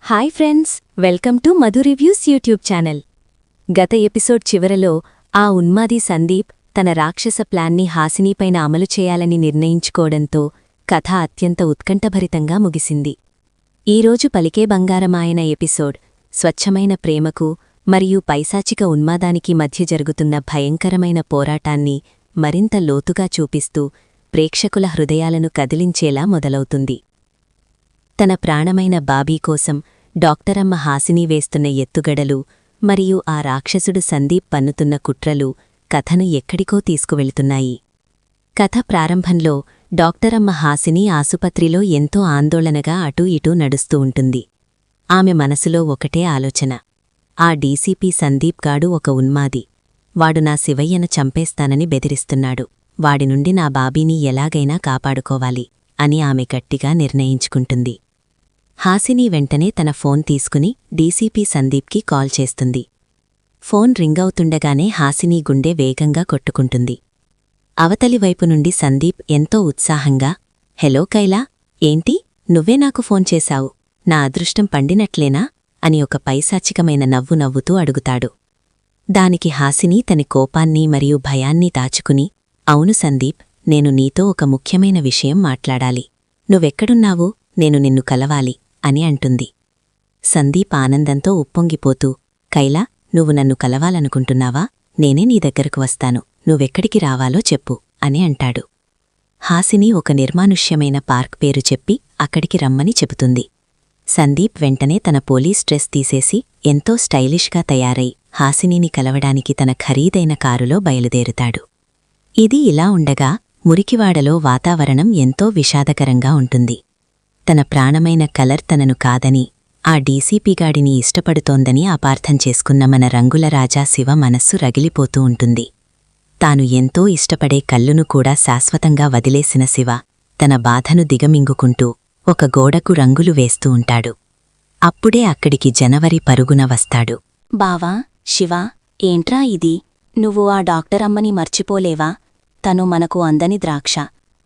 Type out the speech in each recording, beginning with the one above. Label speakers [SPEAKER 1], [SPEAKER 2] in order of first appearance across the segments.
[SPEAKER 1] Hi friends, welcome to Madhu reviews YouTube channel. గత episode చివరలో ఆ ఉన్మాది సందీప్ తన రాక్షస ప్లాన్ని హాసినీపైన అమలు చేయాలని నిర్ణయించుకోవడంతో కథ అత్యంత ఉత్కంఠభరితంగా ముగిసింది. ఈరోజు పలికే బంగారమాయన ఎపిసోడ్ స్వచ్ఛమైన ప్రేమకు మరియు పైశాచిక ఉన్మాదానికి మధ్య జరుగుతున్న భయంకరమైన పోరాటాన్ని మరింత లోతుగా చూపిస్తూ ప్రేక్షకుల హృదయాలను కదిలించేలా మొదలవుతుంది. తన ప్రాణమైన బాబీ కోసం డాక్టరమ్మ హాసిని వేస్తున్న ఎత్తుగడలు మరియు ఆ రాక్షసుడు సందీప్ పన్నుతున్న కుట్రలు కథను ఎక్కడికో తీసుకువెళ్తున్నాయి. కథ ప్రారంభంలో డాక్టరమ్మ హాసిని ఆసుపత్రిలో ఎంతో ఆందోళనగా అటూ ఇటూ నడుస్తూ ఉంటుంది. ఆమె మనసులో ఒకటే ఆలోచన, ఆ డీసీపీ సందీప్ గాడు ఒక ఉన్మాది. వాడు నా శివయ్యను చంపేస్తానని బెదిరిస్తున్నాడు. వాడి నుండి నా బాబీని ఎలాగైనా కాపాడుకోవాలి అని ఆమె గట్టిగా నిర్ణయించుకుంటుంది. హాసిని వెంటనే తన ఫోన్ తీసుకుని డీసీపీ సందీప్కి కాల్ చేస్తుంది. ఫోన్ రింగవుతుండగానే హాసిని గుండె వేగంగా కొట్టుకుంటుంది. అవతలి వైపు నుండి సందీప్ ఎంతో ఉత్సాహంగా, హలో కైలా, ఏంటి నువ్వే నాకు ఫోన్ చేశావు, నా అదృష్టం పండినట్లేనా అని ఒక పైశాచికమైన నవ్వు నవ్వుతూ అడుగుతాడు. దానికి హాసిని తన కోపాన్ని మరియు భయాన్ని దాచుకుని, అవును సందీప్, నేను నీతో ఒక ముఖ్యమైన విషయం మాట్లాడాలి. నువ్వెక్కడున్నావు, నేను నిన్ను కలవాలి అని అంటుంది. సందీప్ ఆనందంతో ఉప్పొంగిపోతూ, కైలా, నువ్వు నన్ను కలవాలనుకుంటున్నావా? నేనే నీ దగ్గరకు వస్తాను, నువ్వెక్కడికి రావాలో చెప్పు అని అంటాడు. హాసిని ఒక నిర్మానుష్యమైన పార్క్ పేరు చెప్పి అక్కడికి రమ్మని చెబుతుంది. సందీప్ వెంటనే తన పోలీస్ డ్రెస్ తీసేసి ఎంతో స్టైలిష్గా తయారై హాసినిని కలవడానికి తన ఖరీదైన కారులో బయలుదేరుతాడు. ఇది ఇలా ఉండగా మురికివాడలో వాతావరణం ఎంతో విషాదకరంగా ఉంటుంది. తన ప్రాణమైన కలర్ తనను కాదని, ఆ డీసీపీగాడిని ఇష్టపడుతోందని అపార్థం చేసుకున్న మన రంగుల రాజా శివ మనస్సు రగిలిపోతూ ఉంటుంది. తాను ఎంతో ఇష్టపడే కళ్ళును కూడా శాశ్వతంగా వదిలేసిన శివ తన బాధను దిగమింగుకుంటూ ఒక గోడకు రంగులు వేస్తూ ఉంటాడు. అప్పుడే అక్కడికి జనవరి పరుగున వస్తాడు.
[SPEAKER 2] బావా, శివా, ఏంట్రా ఇది? నువ్వు ఆ డాక్టరమ్మని మర్చిపోలేవా? తను మనకు అందని ద్రాక్ష.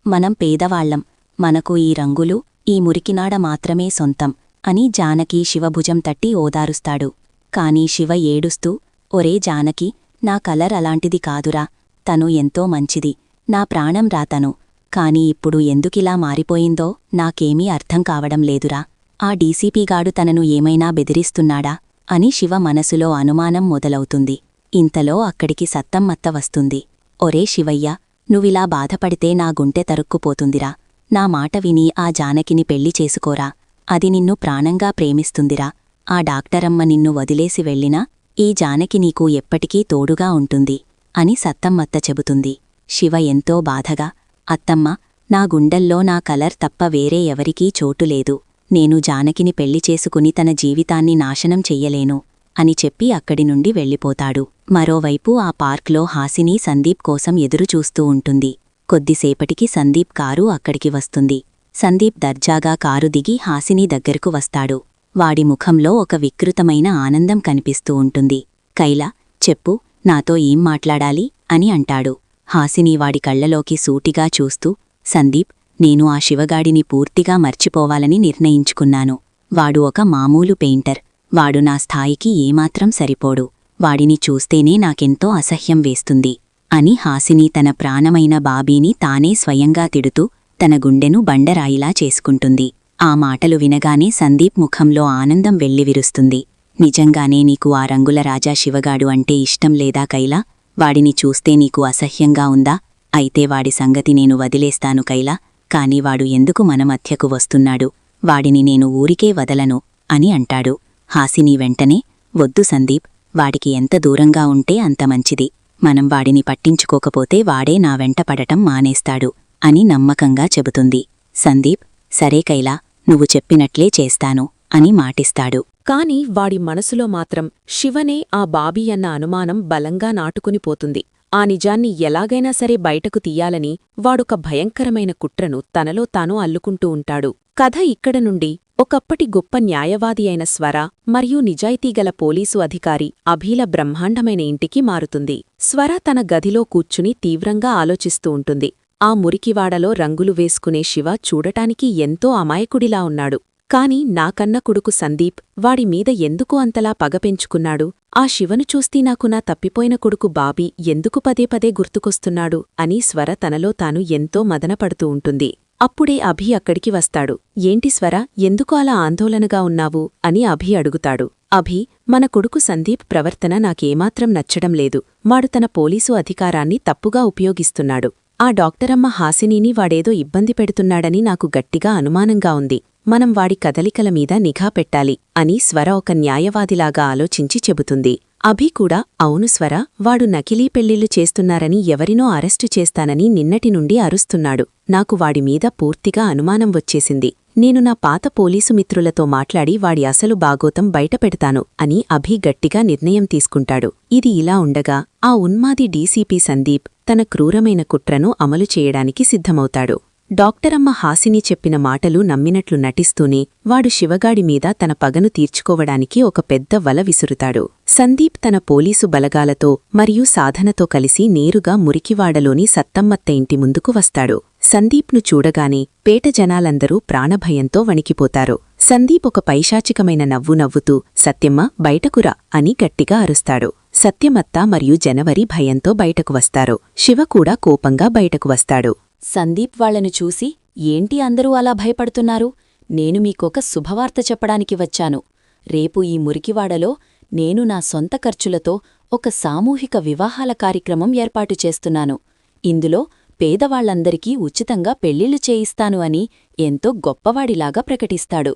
[SPEAKER 2] మనం పేదవాళ్లం. మనకు ఈ రంగులు, ఈ మురికినాడ మాత్రమే సొంతం అని జానకి శివభుజం తట్టి ఓదారుస్తాడు. కాని శివ ఏడుస్తూ, ఒరే జానకి, నా కలర్ అలాంటిది కాదురా. తను ఎంతో మంచిది, నా ప్రాణం రాతను. కాని ఇప్పుడు ఎందుకిలా మారిపోయిందో నాకేమీ అర్థం కావడం లేదురా. ఆ డీసీపీగాడు తనను ఏమైనా బెదిరిస్తున్నాడా అని శివ మనసులో అనుమానం మొదలవుతుంది. ఇంతలో అక్కడికి సత్తమ్మత్త వస్తుంది. ఒరే శివయ్య, నువ్విలా బాధపడితే నా గుంటె తరుక్కుపోతుందిరా. నా మాట విని ఆ జానకిని పెళ్లి చేసుకోరా. అది నిన్ను ప్రాణంగా ప్రేమిస్తుందిరా. ఆ డాక్టరమ్మ నిన్ను వదిలేసి వెళ్ళినా ఈ జానకి నీకు ఎప్పటికీ తోడుగా ఉంటుంది అని సత్తమ్మత్త చెబుతుంది. శివ ఎంతో బాధగా, అత్తమ్మ, నా గుండెల్లో నా కలర్ తప్ప వేరే ఎవరికీ చోటులేదు. నేను జానకిని పెళ్లి చేసుకుని తన జీవితాన్ని నాశనం చెయ్యలేను అని చెప్పి అక్కడి నుండి వెళ్ళిపోతాడు. మరోవైపు ఆ పార్క్లో హాసిని సందీప్ కోసం ఎదురుచూస్తూ ఉంటుంది. కొద్దిసేపటికి సందీప్ కారు అక్కడికి వస్తుంది. సందీప్ దర్జాగా కారు దిగి హాసిని దగ్గరకు వస్తాడు. వాడి ముఖంలో ఒక వికృతమైన ఆనందం కనిపిస్తూ ఉంటుంది. కైలా, చెప్పు, నాతో ఏం మాట్లాడాలి అని అంటాడు. హాసిని వాడి కళ్లలోకి సూటిగా చూస్తూ, సందీప్, నేను ఆ శివగాడిని పూర్తిగా మర్చిపోవాలని నిర్ణయించుకున్నాను. వాడు ఒక మామూలు పెయింటర్. వాడు నా స్థాయికి ఏమాత్రం సరిపోడు. వాడిని చూస్తేనే నాకెంతో అసహ్యం వేస్తుంది అని హాసిని తన ప్రాణమైన బాబీని తానే స్వయంగా తిడుతూ తన గుండెను బండరాయిలా చేసుకుంటుంది. ఆ మాటలు వినగానే సందీప్ ముఖంలో ఆనందం వెల్లివిరుస్తుంది. నిజంగానే నీకు ఆ రంగుల రాజా శివగాడు అంటే ఇష్టం లేదా కైలా? వాడిని చూస్తే నీకు అసహ్యంగా ఉందా? అయితే వాడి సంగతి నేను వదిలేస్తాను కైలా. కాని వాడు ఎందుకు మన మధ్యకు వస్తున్నాడు? వాడిని నేను ఊరికే వదలను అని అంటాడు. హాసిని వెంటనే, వద్దు సందీప్, వాడికి ఎంత దూరంగా ఉంటే అంత మంచిది. మనం వాడిని పట్టించుకోకపోతే వాడే నా వెంట పడటం మానేస్తాడు అని నమ్మకంగా చెబుతుంది. సందీప్, సరే కైలా, నువ్వు చెప్పినట్లే చేస్తాను అని మాటిస్తాడు.
[SPEAKER 3] కాని వాడి మనసులో మాత్రం శివనే ఆ బాబీ అన్న అనుమానం బలంగా నాటుకునిపోతుంది. ఆ నిజాన్ని ఎలాగైనా సరే బయటకు తీయాలని వాడొక భయంకరమైన కుట్రను తనలో తాను అల్లుకుంటూ ఉంటాడు. కథ ఇక్కడ నుండి ఒకప్పటి గొప్ప న్యాయవాది అయిన స్వర మరియు నిజాయితీగల పోలీసు అధికారి అభిల బ్రహ్మాండమైన ఇంటికి మారుతుంది. స్వర తన గదిలో కూర్చుని తీవ్రంగా ఆలోచిస్తూ ఉంటుంది. ఆ మురికివాడలో రంగులు వేసుకునే శివ చూడటానికి ఎంతో అమాయకుడిలా ఉన్నాడు. కాని నాకన్న కొడుకు సందీప్ వాడిమీద ఎందుకు అంతలా పగ పెంచుకున్నాడు? ఆ శివను చూస్తీ నాకు నా తప్పిపోయిన కొడుకు బాబీ ఎందుకు పదే పదే గుర్తుకొస్తున్నాడు అని స్వర తనలో తాను ఎంతో మదనపడుతూ ఉంటుంది. అప్పుడే అభి అక్కడికి వస్తాడు. ఏంటి స్వర, ఎందుకు అలా ఆందోళనగా ఉన్నావు అని అభి అడుగుతాడు. అభి, మన కొడుకు సందీప్ ప్రవర్తన నాకేమాత్రం నచ్చడం లేదు. వాడు తన పోలీసు అధికారాన్ని తప్పుగా ఉపయోగిస్తున్నాడు. ఆ డాక్టరమ్మ హాసినీని వాడేదో ఇబ్బంది పెడుతున్నాడని నాకు గట్టిగా అనుమానంగా ఉంది. మనం వాడి కదలికల మీద నిఘా పెట్టాలి అని స్వర ఒక న్యాయవాదిలాగా ఆలోచించి చెబుతుంది. అభి కూడా, అవును స్వర, వాడు నకిలీ పెళ్లిళ్లు చేస్తున్నారని ఎవరినో అరెస్టు చేస్తానని నిన్నటి నుండి అరుస్తున్నాడు. నాకు వాడిమీద పూర్తిగా అనుమానం వచ్చేసింది. నేను నా పాత పోలీసు మిత్రులతో మాట్లాడి వాడి అసలు బాగోతం బయటపెడతాను అని అభి గట్టిగా నిర్ణయం తీసుకుంటాడు. ఇది ఇలా ఉండగా ఆ ఉన్మాది డీసీపీ సందీప్ తన క్రూరమైన కుట్రను అమలు చేయడానికి సిద్ధమవుతాడు. డాక్టరమ్మ హాసిని చెప్పిన మాటలు నమ్మినట్లు నటిస్తూనే వాడు శివగాడిమీద తన పగను తీర్చుకోవడానికి ఒక పెద్ద వల విసురుతాడు. సందీప్ తన పోలీసు బలగాలతో మరియు సాధనతో కలిసి నేరుగా మురికివాడలోని సత్తమ్మత్త ఇంటి ముందుకు వస్తాడు. సందీప్ను చూడగానే పేట జనాలందరూ ప్రాణభయంతో వణికిపోతారు. సందీప్ ఒక పైశాచికమైన నవ్వు నవ్వుతూ, సత్యమ్మ, బయటకురా అని గట్టిగా అరుస్తాడు. సత్యమత్త మరియు జనవరి భయంతో బయటకు వస్తారు. శివ కూడా కోపంగా బయటకు వస్తాడు.
[SPEAKER 2] సందీప్ వాళ్లను చూసి, ఏంటి అందరూ అలా భయపడుతున్నారు? నేను మీకొక శుభవార్త చెప్పడానికి వచ్చాను. రేపు ఈ మురికివాడలో నేను నా సొంత ఖర్చులతో ఒక సామూహిక వివాహాల కార్యక్రమం ఏర్పాటు చేస్తున్నాను. ఇందులో పేదవాళ్లందరికీ ఉచితంగా పెళ్లిళ్లు చేయిస్తాను అని ఎంతో గొప్పవాడిలాగా ప్రకటిస్తాడు.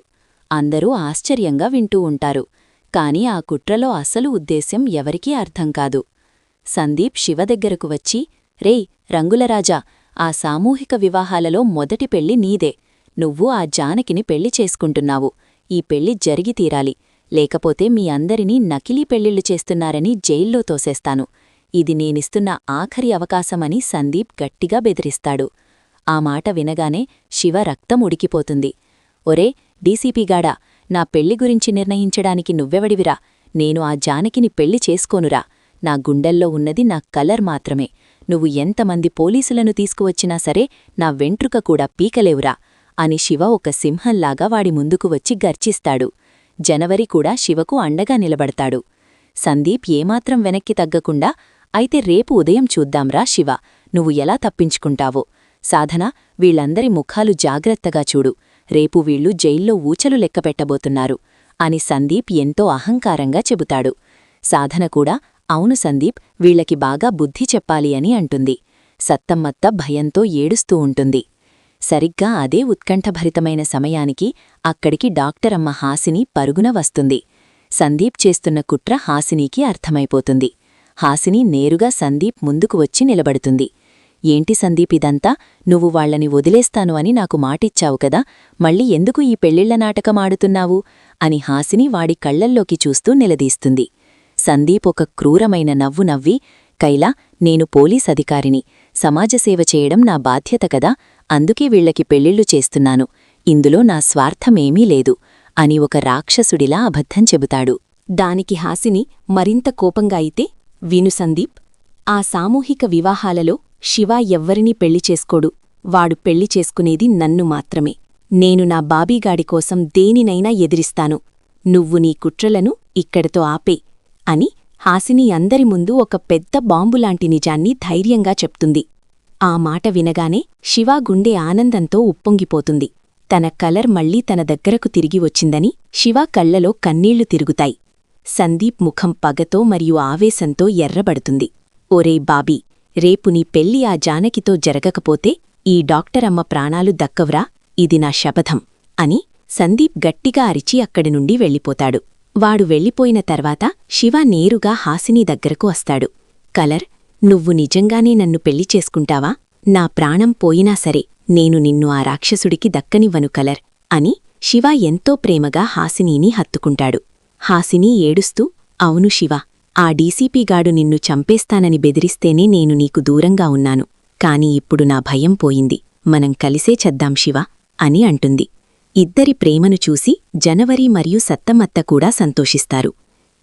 [SPEAKER 2] అందరూ ఆశ్చర్యంగా వింటూ ఉంటారు. కాని ఆ కుట్రలో అసలు ఉద్దేశ్యం ఎవరికీ అర్థం కాదు. సందీప్ శివ దగ్గరకు వచ్చి, రేయ్ రంగులరాజా, ఆ సామూహిక వివాహాలలో మొదటి పెళ్లి నీదే. నువ్వు ఆ జానకిని పెళ్లి చేసుకుంటున్నావు. ఈ పెళ్లి జరిగి తీరాలి. లేకపోతే మీ అందరినీ నకిలీ పెళ్లిళ్లు చేస్తున్నారని జైల్లో తోసేస్తాను. ఇది నేనిస్తున్న ఆఖరి అవకాశమని సందీప్ గట్టిగా బెదిరిస్తాడు. ఆ మాట వినగానే శివ రక్తం ఉడికిపోతుంది. ఒరే డీసీపీగాడా, నా పెళ్లి గురించి నిర్ణయించడానికి నువ్వెవడివిరా? నేను ఆ జానకిని పెళ్లి చేసుకోనురా. నా గుండెల్లో ఉన్నది నా కలర్ మాత్రమే. నువ్వు ఎంతమంది పోలీసులను తీసుకువచ్చినా సరే నా వెంట్రుక కూడా పీకలేవురా అని శివ ఒక సింహంలాగా వాడి ముందుకు వచ్చి గర్జిస్తాడు. జనవరి కూడా శివకు అండగా నిలబడతాడు. సందీప్ ఏమాత్రం వెనక్కి తగ్గకుండా, అయితే రేపు ఉదయం చూద్దాంరా శివ, నువ్వు ఎలా తప్పించుకుంటావో. సాధన, వీళ్లందరి ముఖాలు జాగ్రత్తగా చూడు. రేపు వీళ్లు జైల్లో ఊచలు లెక్కపెట్టబోతున్నారు అని సందీప్ ఎంతో అహంకారంగా చెబుతాడు. సాధన కూడా, అవును సందీప్, వీళ్లకి బాగా బుద్ధి చెప్పాలి అని అంటుంది. సత్తమ్మత్త భయంతో ఏడుస్తూ ఉంటుంది. సరిగ్గా అదే ఉత్కంఠభరితమైన సమయానికి అక్కడికి డాక్టరమ్మ హాసిని పరుగున వస్తుంది. సందీప్ చేస్తున్న కుట్ర హాసినీకి అర్థమైపోతుంది. హాసిని నేరుగా సందీప్ ముందుకు వచ్చి నిలబడుతుంది. ఏంటి సందీప్ ఇదంతా? నువ్వు వాళ్లని వదిలేస్తాను అని నాకు మాటిచ్చావు కదా, మళ్ళీ ఎందుకు ఈ పెళ్లిళ్ల నాటకమాడుతున్నావు అని హాసిని వాడి కళ్లల్లోకి చూస్తూ నిలదీస్తుంది. సందీప్ ఒక క్రూరమైన నవ్వు నవ్వి, కైలా, నేను పోలీస్ అధికారిని. సమాజసేవ చేయడం నా బాధ్యత కదా, అందుకే వీళ్లకి పెళ్లిళ్లు చేస్తున్నాను. ఇందులో నా స్వార్థమేమీ లేదు అని ఒక రాక్షసుడిలా అబద్ధం చెబుతాడు.
[SPEAKER 1] దానికి హాసిని మరింత కోపంగా అయితే, విను సందీప్, ఆ సామూహిక వివాహాలలో శివ ఎవ్వరినీ పెళ్లి చేసుకోడు. వాడు పెళ్లి చేసుకునేది నన్ను మాత్రమే. నేను నా బాబీగాడి కోసం దేనినైనా ఎదిరిస్తాను. నువ్వు నీ కుట్రలను ఇక్కడితో ఆపే అని హాసిని అందరి ముందు ఒక పెద్ద బాంబులాంటి నిజాన్ని ధైర్యంగా చెప్తుంది. ఆ మాట వినగానే శివ గుండె ఆనందంతో ఉప్పొంగిపోతుంది. తన కలర్ మళ్లీ తన దగ్గరకు తిరిగి వచ్చిందని శివ కళ్లలో కన్నీళ్లు తిరుగుతాయి. సందీప్ ముఖం పగతో మరియు ఆవేశంతో ఎర్రబడుతుంది. ఒరే బాబీ, రేపు నీ పెళ్లి ఆ జానకితో జరగకపోతే ఈ డాక్టరమ్మ ప్రాణాలు దక్కవ్రా, ఇది నా శపథం అని సందీప్ గట్టిగా అరిచి అక్కడి నుండి వెళ్ళిపోతాడు. వాడు వెళ్ళిపోయిన తర్వాత శివ నేరుగా హాసిని దగ్గరకు వస్తాడు. కలర్, నువ్వు నిజంగానే నన్ను పెళ్లి చేసుకుంటావా? నా ప్రాణం పోయినా సరే నేను నిన్ను ఆ రాక్షసుడికి దక్కనివ్వను కలర్ అని శివ ఎంతో ప్రేమగా హాసినీని హత్తుకుంటాడు. హాసిని ఏడుస్తూ, అవును శివ, ఆ డీసీపీగాడు నిన్ను చంపేస్తానని బెదిరిస్తేనే నేను నీకు దూరంగా ఉన్నాను. కాని ఇప్పుడు నా భయం పోయింది. మనం కలిసే చద్దాం శివ అని అంటుంది. ఇద్దరి ప్రేమను చూసి జనవరి మరియు సత్తమ్మత్త కూడా సంతోషిస్తారు.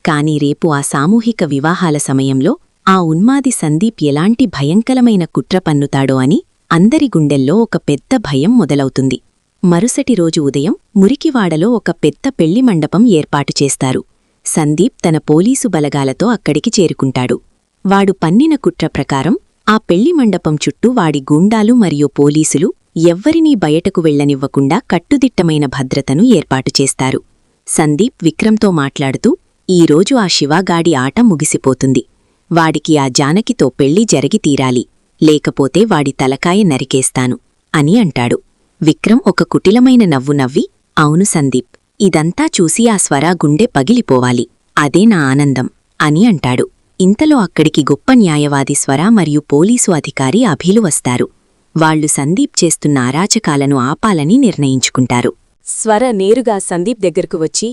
[SPEAKER 1] కాని రేపు ఆ సామూహిక వివాహాల సమయంలో ఆ ఉన్మాది సందీప్ ఎలాంటి భయంకరమైన కుట్ర పన్నుతాడో అని అందరి గుండెల్లో ఒక పెద్ద భయం మొదలవుతుంది. మరుసటి రోజు ఉదయం మురికివాడలో ఒక పెద్ద పెళ్లి మండపం ఏర్పాటు చేస్తారు. సందీప్ తన పోలీసు బలగాలతో అక్కడికి చేరుకుంటాడు. వాడు పన్నిన కుట్ర ప్రకారం ఆ పెళ్లి మండపం చుట్టూ వాడి గూండాలు మరియు పోలీసులు ఎవ్వరినీ బయటకు వెళ్లనివ్వకుండా కట్టుదిట్టమైన భద్రతను ఏర్పాటు చేస్తారు. సందీప్ విక్రమ్తో మాట్లాడుతూ, ఈరోజు ఆ శివాగాడి ఆట ముగిసిపోతుంది. వాడికి ఆ జానకితో పెళ్లి జరిగి తీరాలి, లేకపోతే వాడి తలకాయ నరికేస్తాను అని అంటాడు. విక్రమ్ ఒక కుటిలమైన నవ్వు నవ్వి, అవును సందీప్, ఇదంతా చూసి ఆ స్వరా గుండె పగిలిపోవాలి, అదే నా ఆనందం అని అంటాడు. ఇంతలో అక్కడికి గొప్ప న్యాయవాది స్వరా మరియు పోలీసు అధికారి అభిలు వస్తారు. వాళ్లు సందీప్ చేస్తున్న అరాచకాలను ఆపాలని నిర్ణయించుకుంటారు.
[SPEAKER 3] స్వర నేరుగా సందీప్ దగ్గరకు వచ్చి,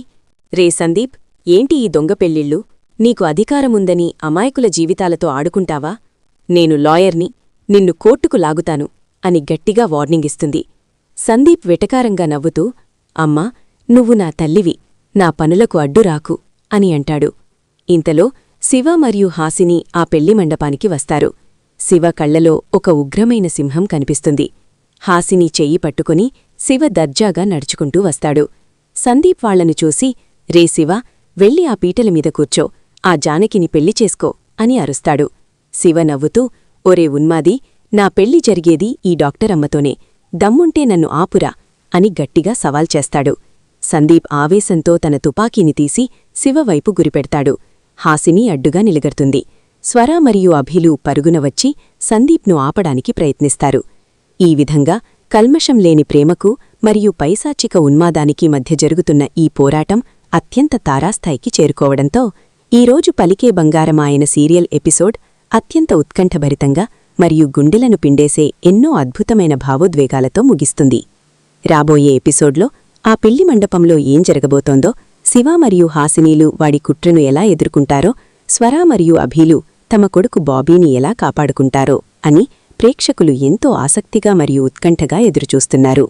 [SPEAKER 3] రే సందీప్, ఏంటి ఈ దొంగ పెళ్ళిళ్ళు? నీకు అధికారముందని అమాయకుల జీవితాలతో ఆడుకుంటావా? నేను లాయర్ని, నిన్ను కోర్టుకు లాగుతాను అని గట్టిగా వార్నింగిస్తుంది. సందీప్ వెటకారంగా నవ్వుతూ, అమ్మా, నువ్వు నా తల్లివి, నా పనులకు అడ్డురాకు అని అంటాడు. ఇంతలో శివ మరియు హాసిని ఆ పెళ్లి మండపానికి వస్తారు. శివ కళ్లలో ఒక ఉగ్రమైన సింహం కనిపిస్తుంది. హాసిని చెయ్యి పట్టుకుని శివ దర్జాగా నడుచుకుంటూ వస్తాడు. సందీప్ వాళ్లను చూసి, రే శివ, వెళ్ళి ఆ పీటల మీద కూర్చో, ఆ జానకిని పెళ్లి చేసుకో అని అరుస్తాడు. శివ నవ్వుతూ, ఒరే ఉన్మాది, నా పెళ్లి జరిగేది ఈ డాక్టరమ్మతోనే, దమ్ముంటే నన్ను ఆపురా అని గట్టిగా సవాల్ చేస్తాడు. సందీప్ ఆవేశంతో తన తుపాకీని తీసి శివవైపు గురిపెడతాడు. హాసిని అడ్డుగా నిలగడుతుంది. స్వర మరియు అభిలు పరుగున వచ్చి సందీప్ను ఆపడానికి ప్రయత్నిస్తారు. ఈ విధంగా కల్మషం లేని ప్రేమకు మరియు పైశాచిక ఉన్మాదానికి మధ్య జరుగుతున్న ఈ పోరాటం అత్యంత తారాస్థాయికి చేరుకోవడంతో ఈరోజు పలికే బంగారమాయన సీరియల్ ఎపిసోడ్ అత్యంత ఉత్కంఠభరితంగా మరియు గుండెలను పిండేసే ఎన్నో అద్భుతమైన భావోద్వేగాలతో ముగిస్తుంది. రాబోయే ఎపిసోడ్లో ఆ పెళ్లి మండపంలో ఏం జరగబోతోందో, శివ మరియు హాసినీలు వాడి కుట్రను ఎలా ఎదుర్కొంటారో, స్వర మరియు అభిలు తమ కొడుకు బాబీని ఎలా కాపాడుకుంటారో అని ప్రేక్షకులు ఎంతో ఆసక్తిగా మరియు ఉత్కంఠగా ఎదురుచూస్తున్నారు.